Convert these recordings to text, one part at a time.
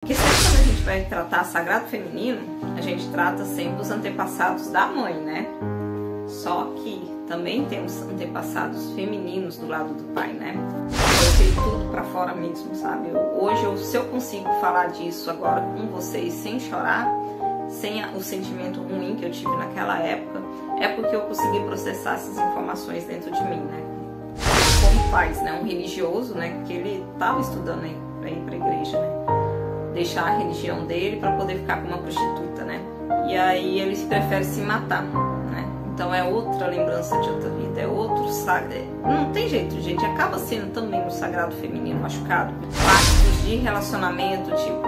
Porque sempre quando a gente vai tratar sagrado feminino, a gente trata sempre os antepassados da mãe, né? Só que também temos antepassados femininos do lado do pai, né? Eu coloquei tudo pra fora mesmo, sabe? Hoje, se eu consigo falar disso agora com vocês sem chorar, sem o sentimento ruim que eu tive naquela época, é porque eu consegui processar essas informações dentro de mim, né? Como faz, né? Um religioso, né? Que ele estava estudando aí pra ir pra igreja, né? Deixar a religião dele para poder ficar com uma prostituta, né? E aí ele prefere se matar, né? Então é outra lembrança de outra vida, é outro sagrado. Não tem jeito, gente. Acaba sendo também um sagrado feminino machucado. Pactos de relacionamento, tipo,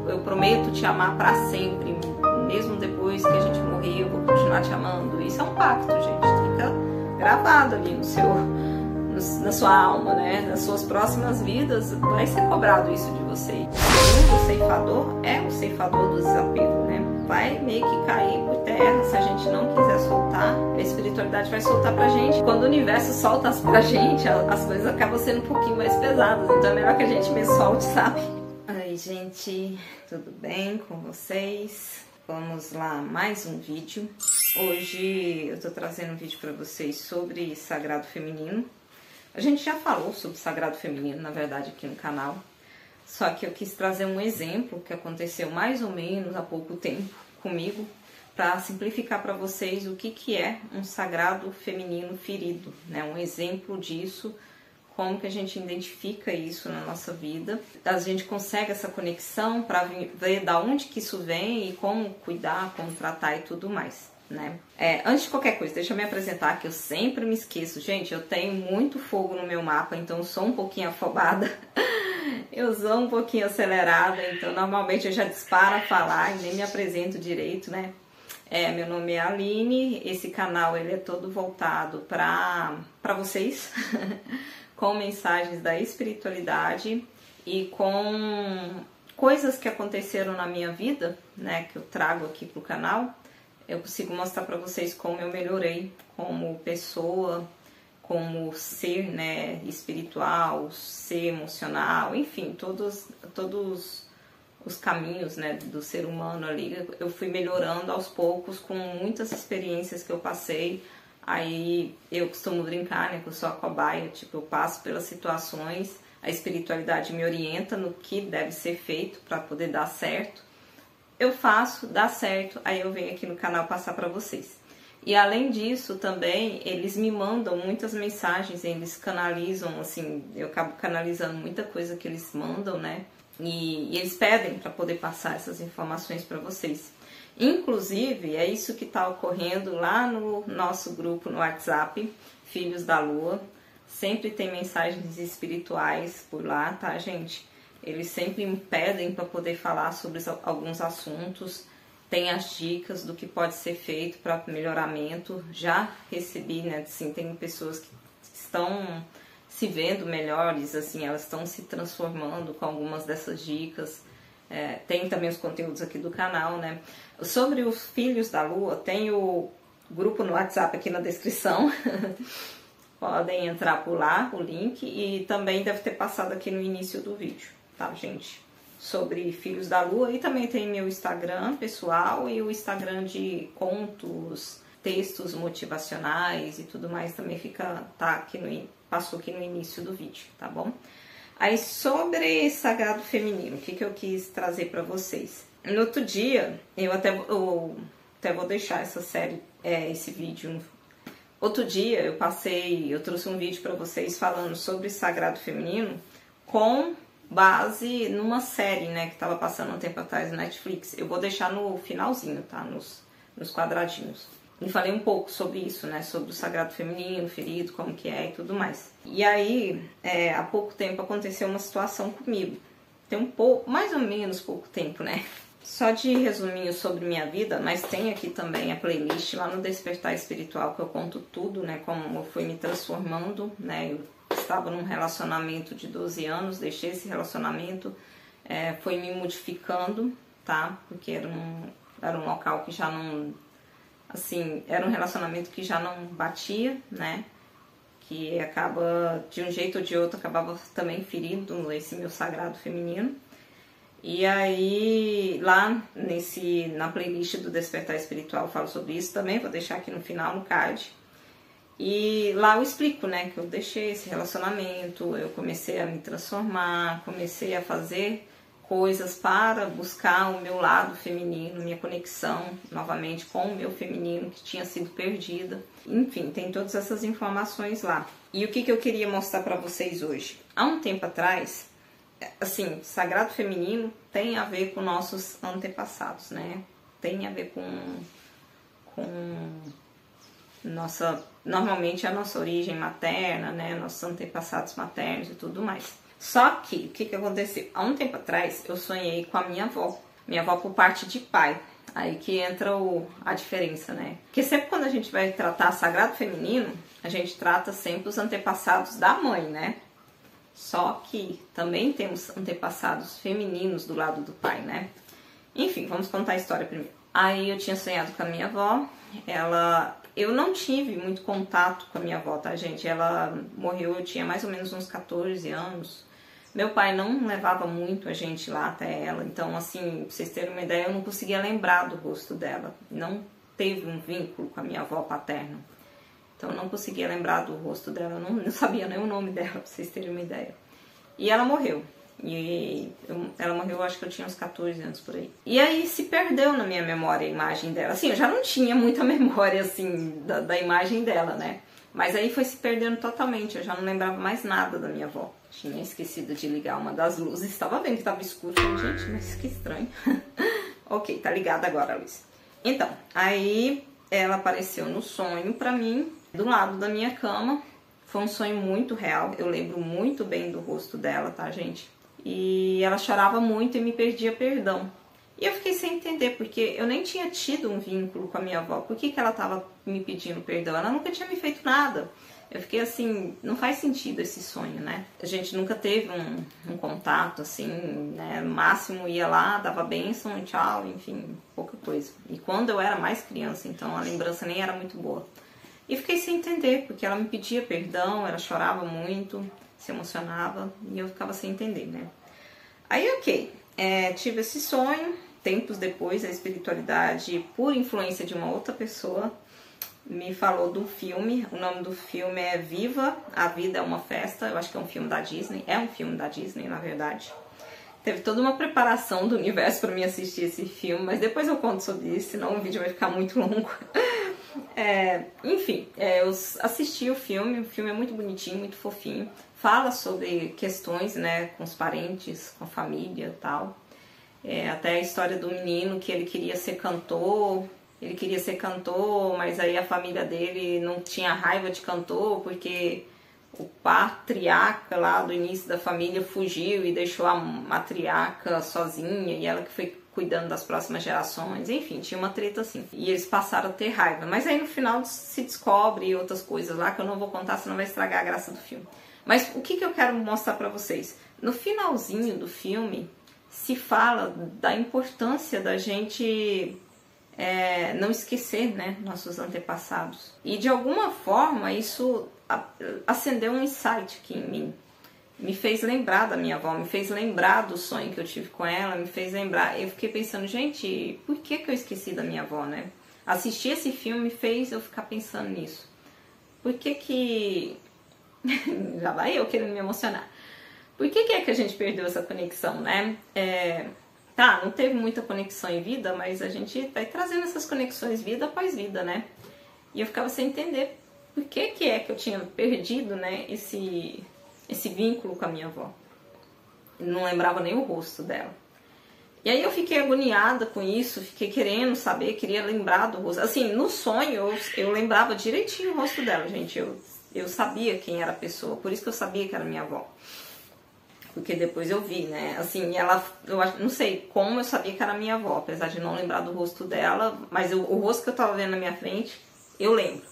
eu prometo te amar para sempre, mesmo depois que a gente morrer, eu vou continuar te amando. Isso é um pacto, gente. Fica gravado ali na sua alma, né? Nas suas próximas vidas vai ser cobrado isso de você. O ceifador é o ceifador do desapego, né? Vai meio que cair por terra se a gente não quiser soltar. A espiritualidade vai soltar pra gente. Quando o universo solta pra gente, as coisas acabam sendo um pouquinho mais pesadas. Então é melhor que a gente mesmo solte, sabe? Oi, gente, tudo bem com vocês? Vamos lá, mais um vídeo. Hoje eu tô trazendo um vídeo pra vocês sobre sagrado feminino. A gente já falou sobre sagrado feminino, na verdade, aqui no canal. Só que eu quis trazer um exemplo que aconteceu mais ou menos há pouco tempo comigo, para simplificar para vocês o que é um sagrado feminino ferido, né? Um exemplo disso, como que a gente identifica isso na nossa vida. A gente consegue essa conexão para ver da onde que isso vem e como cuidar, como tratar e tudo mais. Né? Antes de qualquer coisa, deixa eu me apresentar, que eu sempre me esqueço. Gente, eu tenho muito fogo no meu mapa, então eu sou um pouquinho afobada. Eu sou um pouquinho acelerada, então normalmente eu já disparo a falar e nem me apresento direito, né? Meu nome é Aline, esse canal ele é todo voltado para vocês, com mensagens da espiritualidade e com coisas que aconteceram na minha vida, né? Que eu trago aqui pro canal. Eu consigo mostrar para vocês como eu melhorei como pessoa, como ser, né, espiritual, ser emocional, enfim, todos os caminhos, né, do ser humano ali. Eu fui melhorando aos poucos com muitas experiências que eu passei. Aí eu costumo brincar, né, que eu sou a cobaia, tipo, eu passo pelas situações, a espiritualidade me orienta no que deve ser feito para poder dar certo. Eu faço, dá certo, aí eu venho aqui no canal passar para vocês. E além disso também, eles me mandam muitas mensagens, eles canalizam, assim, eu acabo canalizando muita coisa que eles mandam, né? E eles pedem para poder passar essas informações para vocês. Inclusive, é isso que está ocorrendo lá no nosso grupo no WhatsApp, Filhos da Lua. Sempre tem mensagens espirituais por lá, tá, gente? Eles sempre me pedem para poder falar sobre alguns assuntos, tem as dicas do que pode ser feito para melhoramento. Já recebi, né, assim, tem pessoas que estão se vendo melhores, assim, elas estão se transformando com algumas dessas dicas. Tem também os conteúdos aqui do canal, né? Sobre os Filhos da Lua, tem o grupo no WhatsApp aqui na descrição. Podem entrar por lá, o link, e também deve ter passado aqui no início do vídeo. Tá, gente? Sobre Filhos da Lua. E também tem meu Instagram pessoal e o Instagram de contos, textos motivacionais e tudo mais também passou aqui no início do vídeo, tá bom? Aí sobre sagrado feminino, o que eu quis trazer para vocês? No outro dia, eu até vou deixar essa série, esse vídeo. Outro dia eu trouxe um vídeo para vocês falando sobre sagrado feminino com base numa série, né, que tava passando um tempo atrás no Netflix. Eu vou deixar no finalzinho, tá, nos quadradinhos. E falei um pouco sobre isso, né, sobre o sagrado feminino, ferido, como que é e tudo mais. E aí, há pouco tempo aconteceu uma situação comigo. Tem mais ou menos pouco tempo, né. Só de resuminho sobre minha vida, mas tem aqui também a playlist lá no Despertar Espiritual, que eu conto tudo, né, como eu fui me transformando, né. Eu estava num relacionamento de 12 anos, deixei esse relacionamento, foi me modificando, tá? Porque era um local que já não, assim, era um relacionamento que já não batia, né? Que acaba, de um jeito ou de outro, acabava também ferindo esse meu sagrado feminino. E aí, lá na playlist do Despertar Espiritual eu falo sobre isso também, vou deixar aqui no final, no card. E lá eu explico, né, que eu deixei esse relacionamento, eu comecei a me transformar, comecei a fazer coisas para buscar o meu lado feminino, minha conexão novamente com o meu feminino que tinha sido perdida. Enfim, tem todas essas informações lá. E o que eu queria mostrar para vocês hoje? Há um tempo atrás, assim, sagrado feminino tem a ver com nossos antepassados, né? Tem a ver com normalmente a nossa origem materna, né? Nossos antepassados maternos e tudo mais. Só que, o que aconteceu? Há um tempo atrás, eu sonhei com a minha avó por parte de pai. Aí que entra a diferença, né? Porque sempre quando a gente vai tratar sagrado feminino, a gente trata sempre os antepassados da mãe, né? Só que também temos antepassados femininos do lado do pai, né? Enfim, vamos contar a história primeiro. Aí eu tinha sonhado com a minha avó, eu não tive muito contato com a minha avó, tá, gente? Ela morreu, eu tinha mais ou menos uns 14 anos. Meu pai não levava muito a gente lá até ela, então, assim, pra vocês terem uma ideia, eu não conseguia lembrar do rosto dela. Não teve um vínculo com a minha avó paterna. Então, eu não conseguia lembrar do rosto dela, eu não sabia nem o nome dela, pra vocês terem uma ideia. E ela morreu. Ela morreu, acho que eu tinha uns 14 anos por aí. E aí se perdeu na minha memória a imagem dela. Assim, eu já não tinha muita memória, assim, da imagem dela, né? Mas aí foi se perdendo totalmente, eu já não lembrava mais nada da minha avó. Tinha esquecido de ligar uma das luzes, estava vendo que estava escuro. Falei, gente, mas que estranho. Ok, tá ligada agora a luz. Então, aí ela apareceu no sonho pra mim, do lado da minha cama. Foi um sonho muito real, eu lembro muito bem do rosto dela, tá, gente? E ela chorava muito e me pedia perdão. E eu fiquei sem entender, porque eu nem tinha tido um vínculo com a minha avó. Por que ela estava me pedindo perdão? Ela nunca tinha me feito nada. Eu fiquei assim, não faz sentido esse sonho, né? A gente nunca teve um contato, assim, né? No máximo ia lá, dava bênção e tchau, enfim, pouca coisa. E quando eu era mais criança, então a lembrança nem era muito boa. E fiquei sem entender, porque ela me pedia perdão, ela chorava muito, se emocionava, e eu ficava sem entender, né? Aí, ok, tive esse sonho. Tempos depois, a espiritualidade, por influência de uma outra pessoa, me falou do filme. O nome do filme é Viva, a Vida é uma Festa. Eu acho que é um filme da Disney. É um filme da Disney, na verdade. Teve toda uma preparação do universo para mim assistir esse filme, mas depois eu conto sobre isso, senão o vídeo vai ficar muito longo. Enfim, eu assisti o filme é muito bonitinho, muito fofinho. Fala sobre questões, né, com os parentes, com a família e tal. Até a história do menino que ele queria ser cantor, mas aí a família dele não tinha raiva de cantor, porque o patriarca lá do início da família fugiu e deixou a matriarca sozinha, e ela que foi cuidando das próximas gerações, enfim, tinha uma treta assim. E eles passaram a ter raiva, mas aí no final se descobre outras coisas lá que eu não vou contar, senão vai estragar a graça do filme. Mas o que eu quero mostrar pra vocês? No finalzinho do filme, se fala da importância da gente não esquecer, né, nossos antepassados. E de alguma forma isso acendeu um insight aqui em mim. Me fez lembrar da minha avó, me fez lembrar do sonho que eu tive com ela, me fez lembrar. Eu fiquei pensando, gente, por que eu esqueci da minha avó, né? Assistir esse filme me fez eu ficar pensando nisso. Por que já vai eu querendo me emocionar. Por que é que a gente perdeu essa conexão, né? Tá, não teve muita conexão em vida, mas a gente vai trazendo essas conexões vida após vida, né? E eu ficava sem entender por que é que eu tinha perdido, né, esse vínculo com a minha avó. Não lembrava nem o rosto dela. E aí eu fiquei agoniada com isso, fiquei querendo saber, queria lembrar do rosto. Assim, no sonho eu lembrava direitinho o rosto dela, gente. Eu sabia quem era a pessoa, por isso que eu sabia que era minha avó. Porque depois eu vi, né? Assim, eu não sei como eu sabia que era minha avó, apesar de não lembrar do rosto dela, mas o rosto que eu tava vendo na minha frente, eu lembro.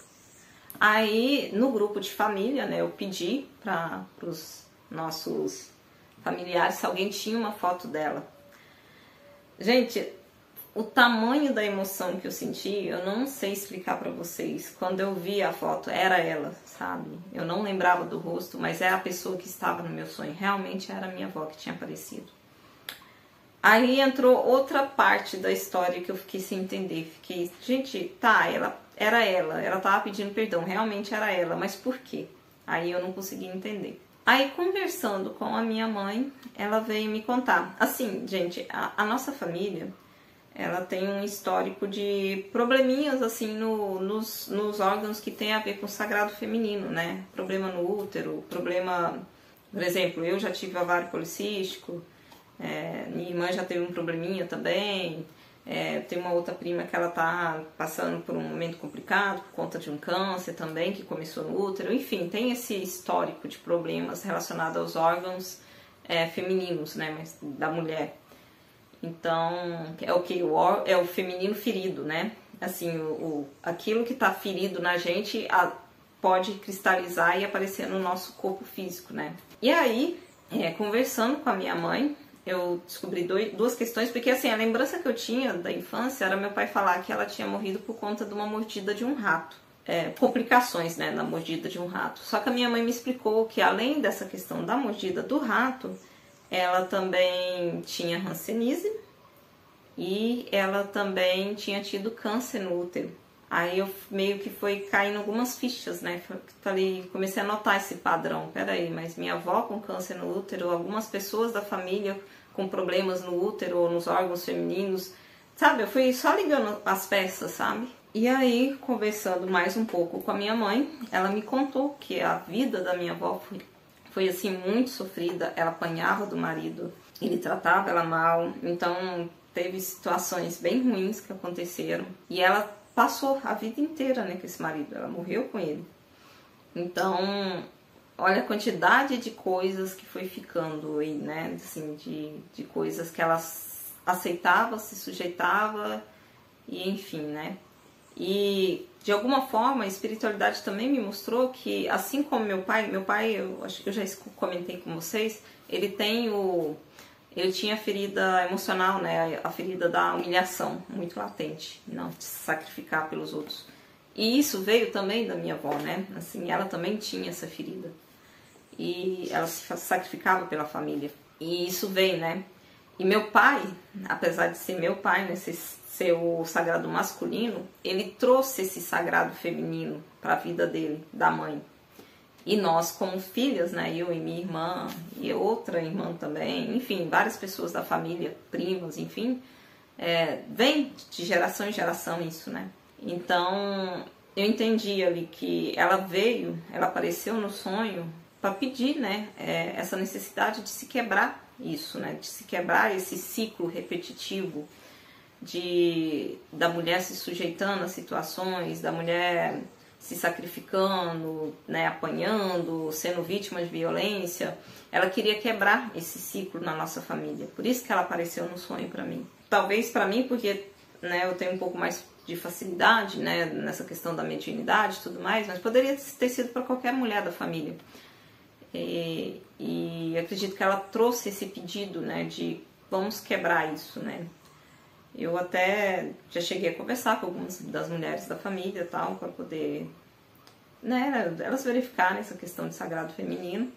Aí, no grupo de família, né, eu pedi para os nossos familiares se alguém tinha uma foto dela. Gente, o tamanho da emoção que eu senti, eu não sei explicar pra vocês. Quando eu vi a foto, era ela, sabe? Eu não lembrava do rosto, mas era a pessoa que estava no meu sonho. Realmente era a minha avó que tinha aparecido. Aí entrou outra parte da história que eu fiquei sem entender. Fiquei, gente, tá, ela tava pedindo perdão, realmente era ela, mas por quê? Aí eu não consegui entender. Aí, conversando com a minha mãe, ela veio me contar. Assim, gente, a nossa família, ela tem um histórico de probleminhas, assim, nos órgãos que tem a ver com o sagrado feminino, né? Problema no útero, problema... Por exemplo, eu já tive ovário policístico, minha irmã já teve um probleminha também, tem uma outra prima que ela tá passando por um momento complicado por conta de um câncer também, que começou no útero. Enfim, tem esse histórico de problemas relacionados aos órgãos femininos, né, mas da mulher. Então, é o que? É o feminino ferido, né? Assim, aquilo que tá ferido na gente pode cristalizar e aparecer no nosso corpo físico, né? E aí, conversando com a minha mãe, eu descobri duas questões, porque assim, a lembrança que eu tinha da infância era meu pai falar que ela tinha morrido por conta de uma mordida de um rato. Complicações, né, na mordida de um rato. Só que a minha mãe me explicou que além dessa questão da mordida do rato, ela também tinha hanseníase e ela também tinha tido câncer no útero. Aí eu meio que foi caindo algumas fichas, né? Falei, comecei a notar esse padrão. Peraí, mas minha avó com câncer no útero, algumas pessoas da família com problemas no útero ou nos órgãos femininos, sabe? Eu fui só ligando as peças, sabe? E aí, conversando mais um pouco com a minha mãe, ela me contou que a vida da minha avó foi assim, muito sofrida. Ela apanhava do marido, ele tratava ela mal, então teve situações bem ruins que aconteceram. E ela passou a vida inteira, né, com esse marido, ela morreu com ele. Então, olha a quantidade de coisas que foi ficando aí, né, assim, de coisas que ela aceitava, se sujeitava, e enfim, né. E, de alguma forma, a espiritualidade também me mostrou que, assim como meu pai, eu acho que eu já comentei com vocês, ele tinha a ferida emocional, né? A ferida da humilhação, muito latente, não de se sacrificar pelos outros. E isso veio também da minha avó, né? Assim, ela também tinha essa ferida. E ela se sacrificava pela família. E isso veio, né? E meu pai, apesar de ser meu pai, né? Ser o sagrado masculino, ele trouxe esse sagrado feminino para a vida dele, da mãe. E nós, como filhas, né, eu e minha irmã, e outra irmã também, enfim, várias pessoas da família, primas, enfim, vem de geração em geração isso, né? Então, eu entendi ali que ela apareceu no sonho para pedir, né, essa necessidade de se quebrar isso, né, de se quebrar esse ciclo repetitivo da mulher se sujeitando a situações, da mulher se sacrificando, né, apanhando, sendo vítima de violência. Ela queria quebrar esse ciclo na nossa família. Por isso que ela apareceu no sonho para mim. Talvez para mim, porque, né, eu tenho um pouco mais de facilidade, né, nessa questão da mediunidade e tudo mais, mas poderia ter sido para qualquer mulher da família. E acredito que ela trouxe esse pedido, né, de vamos quebrar isso, né. Eu até já cheguei a conversar com algumas das mulheres da família e tal, para poder, né, elas verificarem essa questão de sagrado feminino.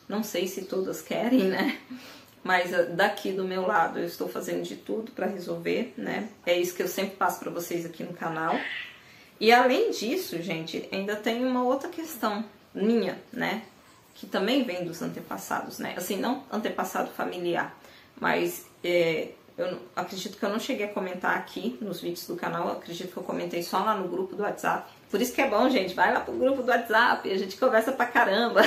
Não sei se todas querem, né, mas daqui do meu lado eu estou fazendo de tudo para resolver, né. É isso que eu sempre passo para vocês aqui no canal. E além disso, gente, ainda tem uma outra questão minha, né, que também vem dos antepassados, né, assim, não antepassado familiar, mas eu acredito que eu não cheguei a comentar aqui nos vídeos do canal, eu acredito que eu comentei só lá no grupo do WhatsApp. Por isso que é bom, gente, vai lá pro grupo do WhatsApp, a gente conversa pra caramba.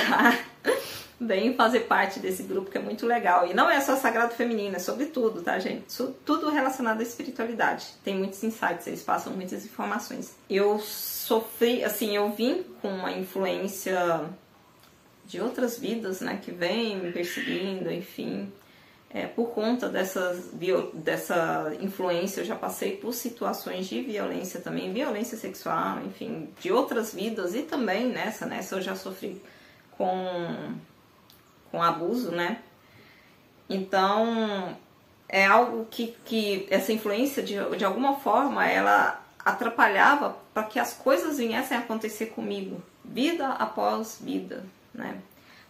Vem fazer parte desse grupo que é muito legal. E não é só sagrado feminino, é sobre tudo, tá, gente? Tudo relacionado à espiritualidade. Tem muitos insights, eles passam muitas informações. Eu sofri, assim, eu vim com uma influência de outras vidas, né, que vem me perseguindo, enfim. Por conta dessa influência, eu já passei por situações de violência também, violência sexual, enfim, de outras vidas, e também nessa eu já sofri com abuso, né? Então, é algo que essa influência, de alguma forma, ela atrapalhava para que as coisas viessem a acontecer comigo, vida após vida, né?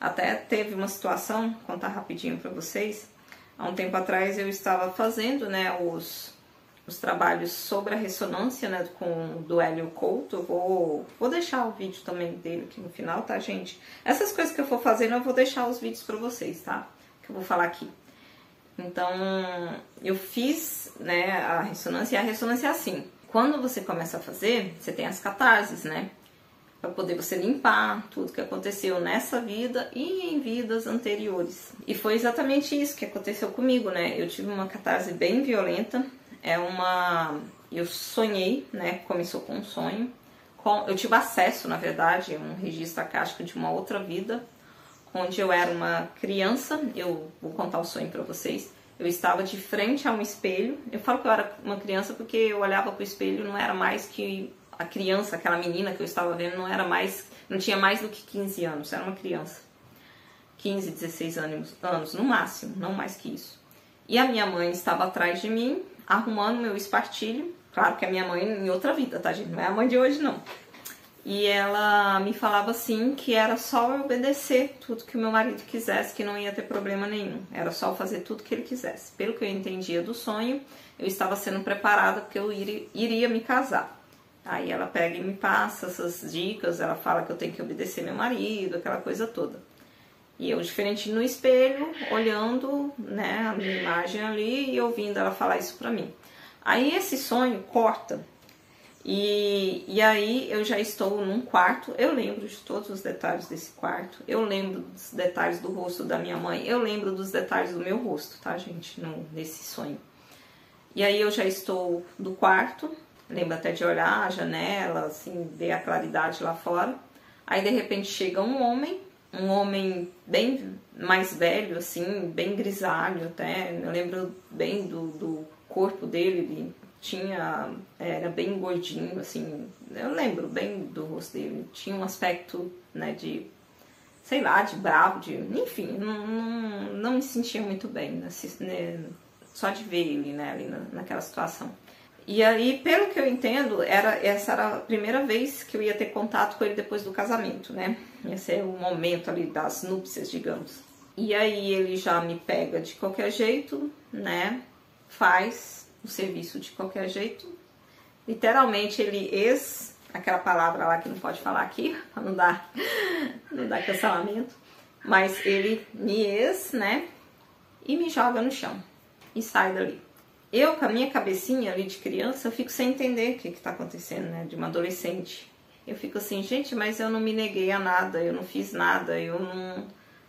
Até teve uma situação, vou contar rapidinho para vocês. Há um tempo atrás eu estava fazendo, né, os trabalhos sobre a ressonância, né, do Hélio Couto. Eu vou deixar o vídeo também dele aqui no final, tá, gente? Essas coisas que eu for fazendo, eu vou deixar os vídeos pra vocês, tá? Que eu vou falar aqui. Então, eu fiz, né, a ressonância, e a ressonância é assim. Quando você começa a fazer, você tem as catarses, né? Para poder você limpar tudo que aconteceu nessa vida e em vidas anteriores. E foi exatamente isso que aconteceu comigo, né? Eu tive uma catarse bem violenta. Eu sonhei, né? Começou com um sonho. Eu tive acesso, na verdade, a um registro acástico de uma outra vida, onde eu era uma criança. Eu vou contar o sonho para vocês. Eu estava de frente a um espelho. Eu falo que eu era uma criança porque eu olhava para o espelho, não era mais que a criança, aquela menina que eu estava vendo, não tinha mais do que 15 anos, era uma criança. 15, 16 anos no máximo, não mais que isso. E a minha mãe estava atrás de mim, arrumando meu espartilho. Claro que a minha mãe em outra vida, tá, gente? Não é a mãe de hoje, não. E ela me falava assim que era só eu obedecer tudo que o meu marido quisesse, que não ia ter problema nenhum. Era só eu fazer tudo que ele quisesse. Pelo que eu entendia do sonho, eu estava sendo preparada porque eu iria me casar. Aí ela pega e me passa essas dicas, ela fala que eu tenho que obedecer meu marido, aquela coisa toda. E eu, diferente no espelho, olhando, né, a minha imagem ali e ouvindo ela falar isso pra mim. Aí esse sonho corta. E aí eu já estou num quarto, eu lembro de todos os detalhes desse quarto, eu lembro dos detalhes do rosto da minha mãe, eu lembro dos detalhes do meu rosto, tá, gente, nesse sonho. E aí eu já estou no quarto, lembro até de olhar a janela, assim, ver a claridade lá fora. Aí de repente chega um homem bem mais velho, assim, bem grisalho até, eu lembro bem do corpo dele, ele era bem gordinho, assim, eu lembro bem do rosto dele, tinha um aspecto, né, de, sei lá, de bravo, enfim, não me sentia muito bem, né, só de ver ele, né, ali naquela situação. E aí, pelo que eu entendo, essa era a primeira vez que eu ia ter contato com ele depois do casamento, né, esse é o momento ali das núpcias, digamos. E aí ele já me pega de qualquer jeito, né, faz o serviço de qualquer jeito. Literalmente ele aquela palavra lá que não pode falar aqui, pra não dar cancelamento, mas ele me né, e me joga no chão e sai dali. Eu, com a minha cabecinha ali de criança, eu fico sem entender o que tá acontecendo, né, de uma adolescente. Eu fico assim, gente, mas eu não me neguei a nada, eu não fiz nada,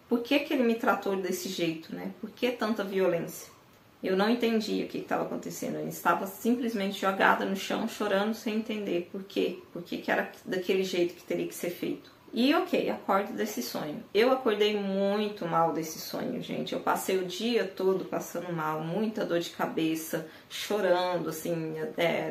por que ele me tratou desse jeito, né? Por que tanta violência? Eu não entendia o que estava acontecendo, eu estava simplesmente jogada no chão, chorando sem entender por quê que era daquele jeito que teria que ser feito. E ok, acordo desse sonho. Eu acordei muito mal desse sonho, gente. Eu passei o dia todo passando mal, muita dor de cabeça, chorando, assim,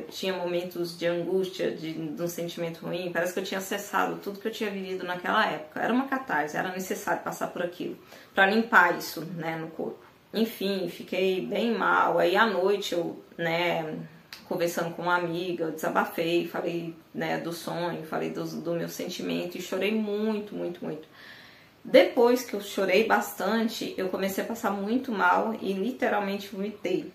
tinha momentos de angústia, de um sentimento ruim. Parece que eu tinha acessado tudo que eu tinha vivido naquela época. Era uma catarse, era necessário passar por aquilo, para limpar isso, né, no corpo. Enfim, fiquei bem mal. Aí à noite eu, né, conversando com uma amiga, eu desabafei, falei, né, do sonho, falei do meu sentimento e chorei muito, muito, muito. Depois que eu chorei bastante, eu comecei a passar muito mal e literalmente vomitei.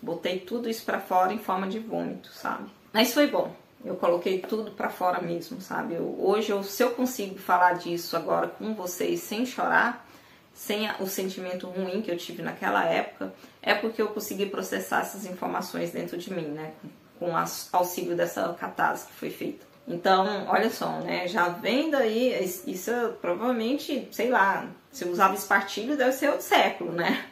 Botei tudo isso pra fora em forma de vômito, sabe? Mas foi bom. Eu coloquei tudo pra fora mesmo, sabe? Hoje, se eu consigo falar disso agora com vocês sem chorar, sem o sentimento ruim que eu tive naquela época, é porque eu consegui processar essas informações dentro de mim, né? Com o auxílio dessa catarse que foi feita. Então, olha só, né? Já vem daí, isso provavelmente, sei lá, se eu usava espartilho deve ser outro século, né?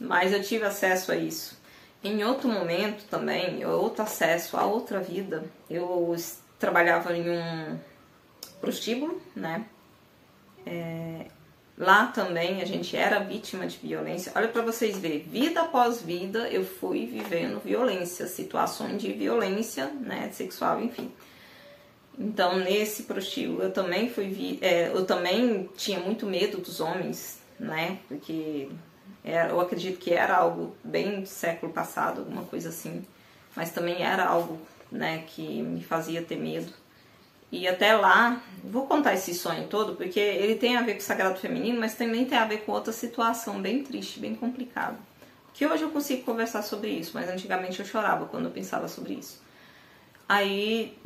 Mas eu tive acesso a isso. Em outro momento também, outro acesso a outra vida, eu trabalhava em um prostíbulo, né? Lá também a gente era vítima de violência. Olha pra vocês verem, vida após vida eu fui vivendo violência, situações de violência, né, sexual, enfim. Então nesse prostíbulo eu também eu também tinha muito medo dos homens, né, porque eu acredito que era algo bem do século passado, alguma coisa assim, mas também era algo, né, que me fazia ter medo. E até lá, vou contar esse sonho todo, porque ele tem a ver com o sagrado feminino, mas também tem a ver com outra situação bem triste, bem complicada. Que hoje eu consigo conversar sobre isso, mas antigamente eu chorava quando eu pensava sobre isso. Aí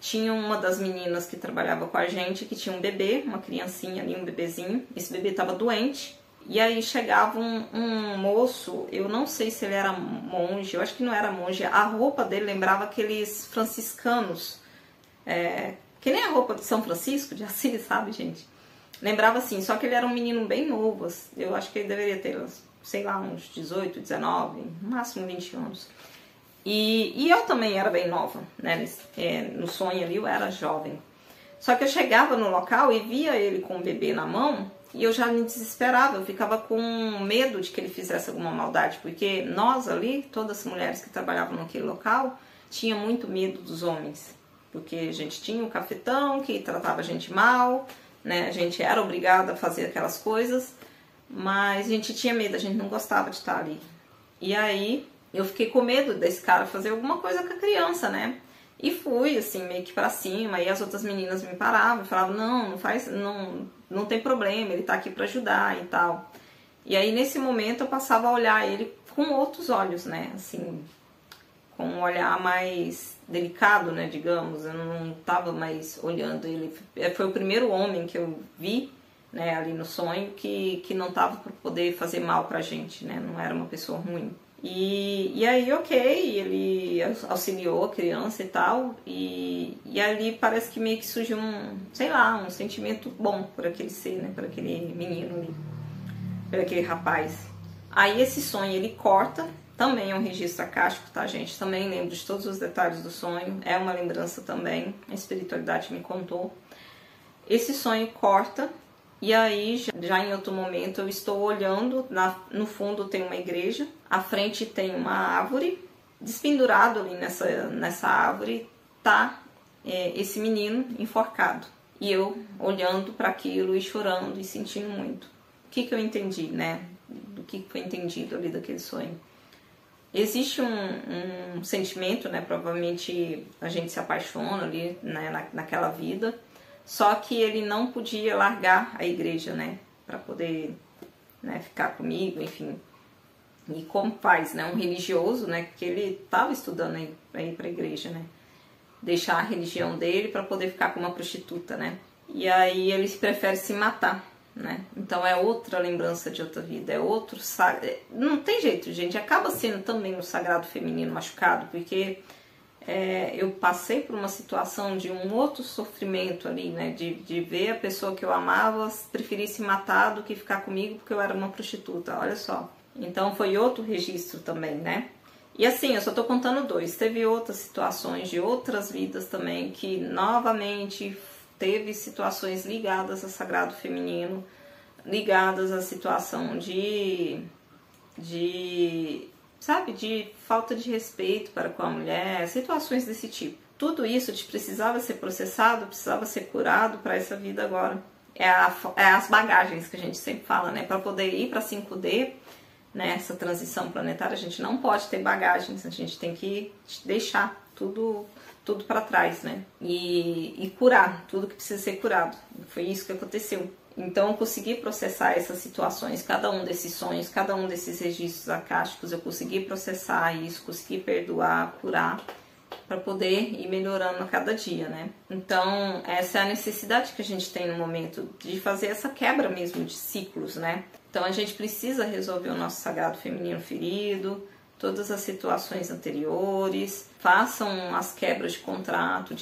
tinha uma das meninas que trabalhava com a gente, que tinha um bebê, uma criancinha ali, um bebezinho. Esse bebê estava doente. E aí chegava um moço, eu não sei se ele era monge, eu acho que não era monge. A roupa dele lembrava aqueles franciscanos, que nem a roupa de São Francisco, de Assis, sabe, gente? Lembrava assim, só que ele era um menino bem novo. Eu acho que ele deveria ter, sei lá, uns 18, 19, no máximo 20 anos. E eu também era bem nova, né? No sonho ali eu era jovem. Só que eu chegava no local e via ele com o bebê na mão e eu já me desesperava, eu ficava com medo de que ele fizesse alguma maldade, porque nós ali, todas as mulheres que trabalhavam naquele local, tinham muito medo dos homens, porque a gente tinha o cafetão que tratava a gente mal, né? A gente era obrigada a fazer aquelas coisas, mas a gente tinha medo, a gente não gostava de estar ali. E aí eu fiquei com medo desse cara fazer alguma coisa com a criança, né? E fui, assim, meio que pra cima. E as outras meninas me paravam e falavam, não faz, não tem problema, ele tá aqui pra ajudar e tal. E aí, nesse momento, eu passava a olhar ele com outros olhos, né? Assim, com um olhar mais delicado, né, digamos. Eu não tava mais olhando ele. Foi o primeiro homem que eu vi, né, ali no sonho, que não tava por poder fazer mal pra gente, né? Não era uma pessoa ruim. E aí, ok, ele auxiliou a criança e tal, e ali parece que meio que surgiu sei lá, um sentimento bom por aquele ser, né, por aquele menino ali, por aquele rapaz. Aí esse sonho ele corta, também é um registro acástico, tá, gente? Também lembro de todos os detalhes do sonho, é uma lembrança também, a espiritualidade me contou. Esse sonho corta. E aí, já em outro momento, eu estou olhando, no fundo tem uma igreja, à frente tem uma árvore, despendurado ali nessa árvore tá esse menino enforcado. E eu olhando para aquilo e chorando e sentindo muito. O que eu entendi, né? Do que foi entendido ali daquele sonho? Existe um sentimento, né? Provavelmente a gente se apaixona ali, né? naquela vida. Só que ele não podia largar a igreja, né? Para poder, né, ficar comigo, enfim. E como faz, né? Um religioso, né? Porque ele estava estudando aí para a igreja, né? Deixar a religião dele para poder ficar com uma prostituta, né? E aí ele prefere se matar, né? Então é outra lembrança de outra vida, é outro... Não tem jeito, gente. Acaba sendo também um sagrado feminino machucado, porque... eu passei por uma situação de um outro sofrimento ali, né? De ver a pessoa que eu amava preferir se matar do que ficar comigo porque eu era uma prostituta, olha só. Então foi outro registro também, né? E assim, eu só tô contando dois. Teve outras situações de outras vidas também que novamente teve situações ligadas ao sagrado feminino, ligadas à situação sabe, de falta de respeito para com a mulher, situações desse tipo. Tudo isso precisava ser processado, precisava ser curado para essa vida agora. É as bagagens que a gente sempre fala, né? Para poder ir para 5D, né, essa transição planetária, a gente não pode ter bagagens, a gente tem que deixar tudo para trás, né? E curar tudo que precisa ser curado. Foi isso que aconteceu. Então eu consegui processar essas situações, cada um desses sonhos, cada um desses registros acásticos, eu consegui processar isso, consegui perdoar, curar, para poder ir melhorando a cada dia, né? Então essa é a necessidade que a gente tem no momento de fazer essa quebra mesmo de ciclos, né? Então a gente precisa resolver o nosso sagrado feminino ferido, todas as situações anteriores, façam as quebras de contrato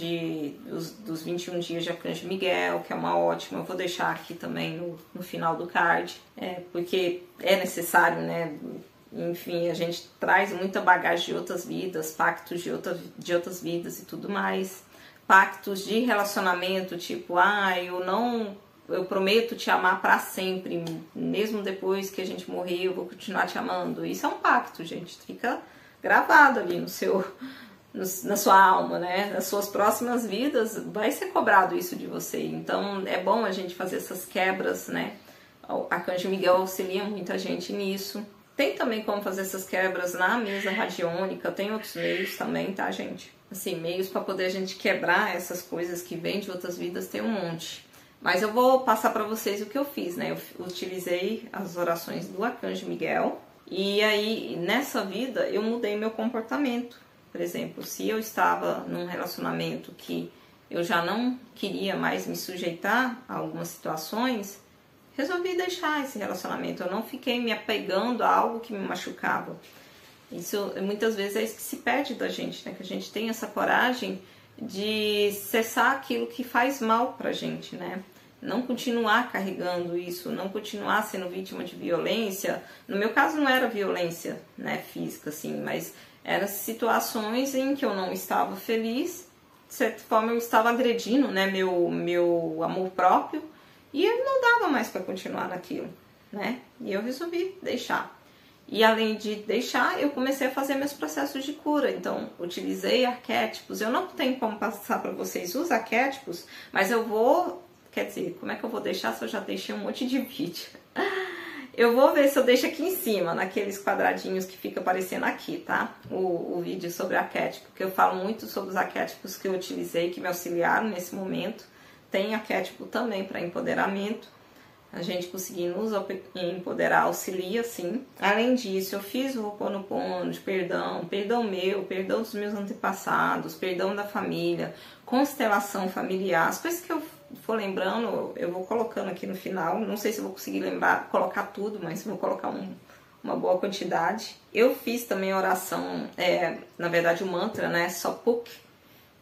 dos 21 dias de Arcanjo Miguel, que é uma ótima, eu vou deixar aqui também no final do card, porque é necessário, né? Enfim, a gente traz muita bagagem de outras vidas, pactos de outras vidas e tudo mais, pactos de relacionamento, tipo, eu prometo te amar para sempre, mesmo depois que a gente morrer, eu vou continuar te amando. Isso é um pacto, gente. Fica gravado ali na sua alma, né? Nas suas próximas vidas vai ser cobrado isso de você. Então é bom a gente fazer essas quebras, né? O Arcanjo Miguel auxilia muita gente nisso. Tem também como fazer essas quebras na mesa radiônica, tem outros meios também, tá, gente? Assim, meios para poder a gente quebrar essas coisas que vêm de outras vidas, tem um monte. Mas eu vou passar para vocês o que eu fiz, né? Eu utilizei as orações do Arcanjo Miguel e aí nessa vida eu mudei meu comportamento. Por exemplo, se eu estava num relacionamento que eu já não queria mais me sujeitar a algumas situações, resolvi deixar esse relacionamento. Eu não fiquei me apegando a algo que me machucava. Isso muitas vezes é isso que se pede da gente, né? Que a gente tenha essa coragem de cessar aquilo que faz mal pra gente, né? Não continuar carregando isso, não continuar sendo vítima de violência. No meu caso não era violência, né, física, assim, mas eram situações em que eu não estava feliz, de certa forma eu estava agredindo, né, meu amor próprio, e não dava mais para continuar naquilo, né? E eu resolvi deixar. E além de deixar, eu comecei a fazer meus processos de cura. Então, utilizei arquétipos. Eu não tenho como passar para vocês os arquétipos, mas eu vou... Quer dizer, como é que eu vou deixar se eu já deixei um monte de vídeo? Eu vou ver se eu deixo aqui em cima, naqueles quadradinhos que fica aparecendo aqui, tá? O vídeo sobre arquétipo, porque eu falo muito sobre os arquétipos que eu utilizei, que me auxiliaram nesse momento. Tem arquétipo também para empoderamento. A gente conseguir nos empoderar auxilia, sim. Além disso, eu fiz o Ho'oponopono de perdão meu, perdão dos meus antepassados, perdão da família, constelação familiar. As coisas que eu for lembrando, eu vou colocando aqui no final. Não sei se eu vou conseguir lembrar, colocar tudo, mas vou colocar uma boa quantidade. Eu fiz também a oração, na verdade o mantra, né, Sopuk,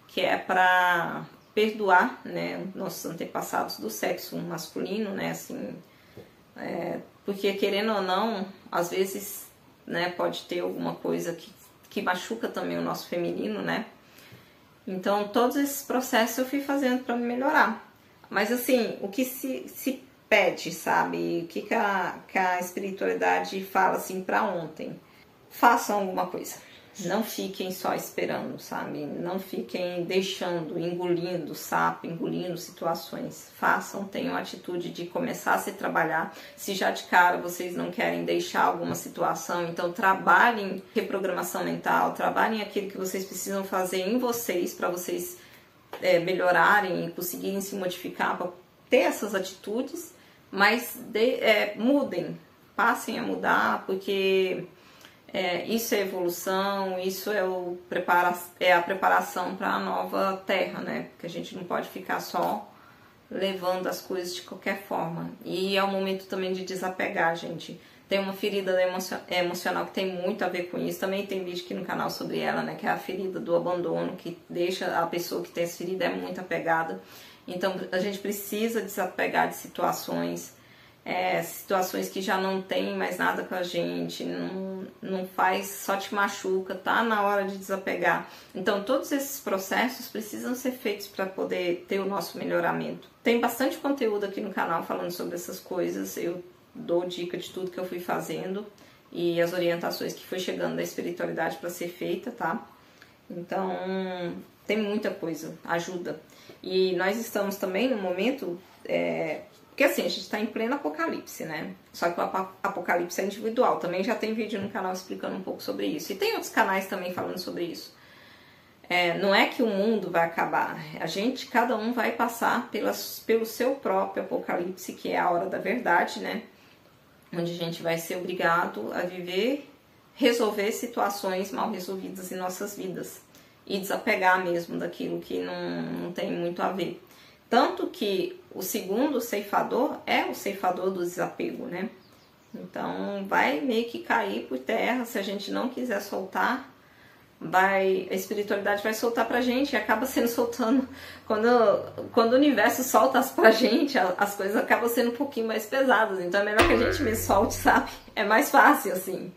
que é para perdoar, né, nossos antepassados do sexo masculino, né, assim, porque querendo ou não, às vezes, né, pode ter alguma coisa que machuca também o nosso feminino, né. Então todos esses processos eu fui fazendo para melhorar. Mas assim, o que se pede, sabe, o que a espiritualidade fala assim para ontem? Façam alguma coisa. Não fiquem só esperando, sabe? Não fiquem deixando, engolindo sapo, engolindo situações. Façam, tenham a atitude de começar a se trabalhar. Se já de cara vocês não querem deixar alguma situação, então trabalhem reprogramação mental, trabalhem aquilo que vocês precisam fazer em vocês, para vocês melhorarem e conseguirem se modificar, para ter essas atitudes, mas mudem, passem a mudar, porque... isso é evolução, isso é a preparação para a nova terra, né? Porque a gente não pode ficar só levando as coisas de qualquer forma. E é o momento também de desapegar, gente. Tem uma ferida emocional que tem muito a ver com isso. Também tem vídeo aqui no canal sobre ela, né? Que é a ferida do abandono, que deixa a pessoa que tem essa ferida muito apegada. Então a gente precisa desapegar de situações que já não tem mais nada com a gente, não faz, só te machuca, tá na hora de desapegar. Então todos esses processos precisam ser feitos para poder ter o nosso melhoramento. Tem bastante conteúdo aqui no canal falando sobre essas coisas, eu dou dica de tudo que eu fui fazendo e as orientações que foi chegando da espiritualidade para ser feita, tá? Então tem muita coisa, ajuda. E nós estamos também no momento... Porque assim, a gente está em pleno apocalipse, né? Só que o apocalipse é individual. Também já tem vídeo no canal explicando um pouco sobre isso. E tem outros canais também falando sobre isso. Não é que o mundo vai acabar. Cada um vai passar pelo seu próprio apocalipse, que é a hora da verdade, né? Onde a gente vai ser obrigado a resolver situações mal resolvidas em nossas vidas. E desapegar mesmo daquilo que não tem muito a ver. Tanto que o segundo ceifador é o ceifador do desapego, né? Então vai meio que cair por terra se a gente não quiser soltar. A espiritualidade vai soltar pra gente e acaba sendo soltando. Quando o universo solta pra gente, as coisas acabam sendo um pouquinho mais pesadas. Então é melhor que a gente mesmo solte, sabe? É mais fácil assim.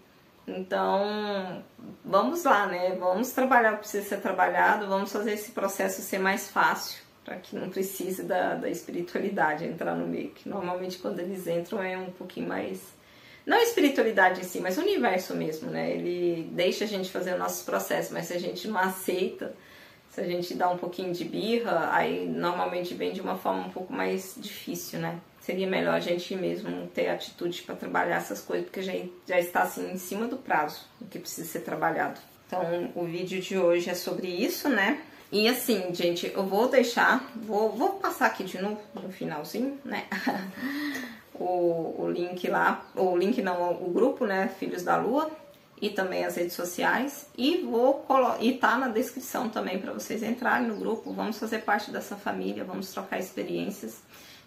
Então vamos lá, né? Vamos trabalhar o que precisa ser trabalhado, vamos fazer esse processo ser mais fácil, para que não precise da espiritualidade entrar no meio, que normalmente quando eles entram é um pouquinho mais... Não a espiritualidade em si, mas o universo mesmo, né? Ele deixa a gente fazer os nossos processos, mas se a gente não aceita, se a gente dá um pouquinho de birra, aí normalmente vem de uma forma um pouco mais difícil, né? seria melhor a gente mesmo ter atitude para trabalhar essas coisas, porque já está assim em cima do prazo, o que precisa ser trabalhado. Então, o vídeo de hoje é sobre isso, né? E assim, gente, eu vou deixar, vou passar aqui de novo no finalzinho, né? o link lá, o grupo, né? Filhos da Lua, e também as redes sociais, e tá na descrição também para vocês entrarem no grupo. Vamos fazer parte dessa família, vamos trocar experiências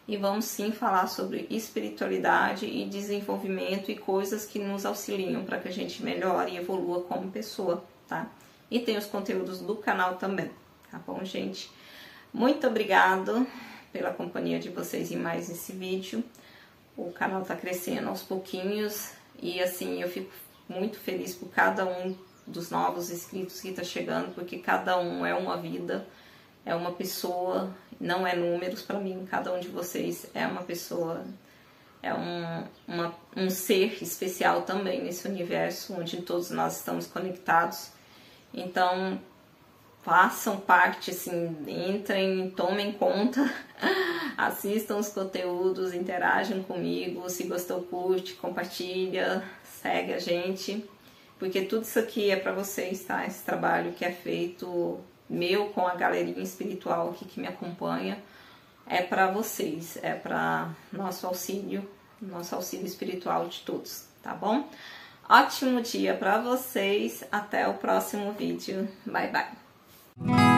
e vamos sim falar sobre espiritualidade e desenvolvimento e coisas que nos auxiliam para que a gente melhore e evolua como pessoa, tá? E tem os conteúdos do canal também, tá bom, gente? Muito obrigado pela companhia de vocês em mais esse vídeo. O canal tá crescendo aos pouquinhos e assim, eu fico muito feliz por cada um dos novos inscritos que tá chegando, porque cada um é uma vida, é uma pessoa, não é números para mim. Cada um de vocês é uma pessoa, é um ser especial também nesse universo onde todos nós estamos conectados. Então, façam parte, assim, entrem, tomem conta, assistam os conteúdos, interajam comigo. Se gostou, curte, compartilha, segue a gente, porque tudo isso aqui é para vocês, tá? Esse trabalho que é feito meu com a galerinha espiritual aqui que me acompanha é para vocês, é para nosso auxílio espiritual de todos, tá bom? Ótimo dia para vocês, até o próximo vídeo, bye bye!